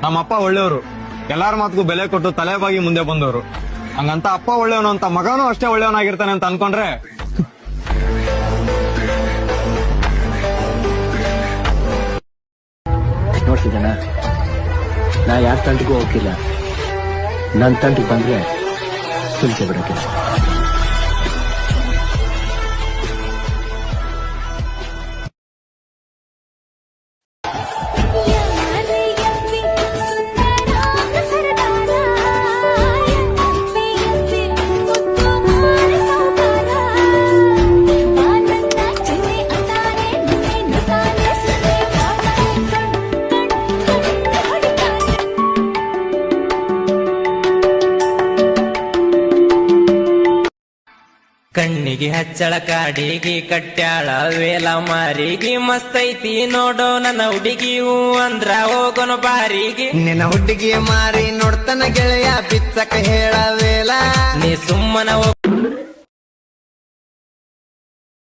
ನಮ್ಮಪ್ಪ ಒಳ್ಳೆಯವರು, ಎಲ್ಲಾರ ಮಾತಿಗೂ ಬೆಲೆ ಕೊಟ್ಟು ತಲೆಬಾಗಿ ಮುಂದೆ ಬಂದವರು. ಹಂಗಂತ ಅಪ್ಪ ಒಳ್ಳೆಯವನು ಅಂತ ಮಗನೂ ಅಷ್ಟೇ ಒಳ್ಳೆಯವನಾಗಿರ್ತಾನೆ ಅಂತ ಅನ್ಕೊಂಡ್ರೆ ನೋಡ್ತಿದ್ದಾನ, ನಾ ಯಾರ ತಂಟಿಗೂ ಹೋಗಿಲ್ಲ. ನನ್ ತಂಟಿಗೆ ಬಂದ್ರೆ ಸುಲ್ಕೆ ಬಿಡಕ್ಕೆ. ಕಣ್ಣಿಗೆ ಹಚ್ಚಳ ಕಾಡಿಗೆ ಕಟ್ಟ್ಯಾಳ ವೇಲ ಮಾರಿಗೆ ಮಸ್ತೈತಿ ನೋಡೋ ನನ್ನ ಹುಡುಗಿ ಹೂ ಅಂದ್ರ ಹೋಗೋನು ಬಾರಿಗೆ. ನಿನ್ನ ಹುಡುಗಿ ಮಾರಿ ನೋಡ್ತನ ಗೆಳೆಯ ಬಿಚ್ಚಕ ಹೇಳವೇಲ ನೀ ಸುಮ್ಮನ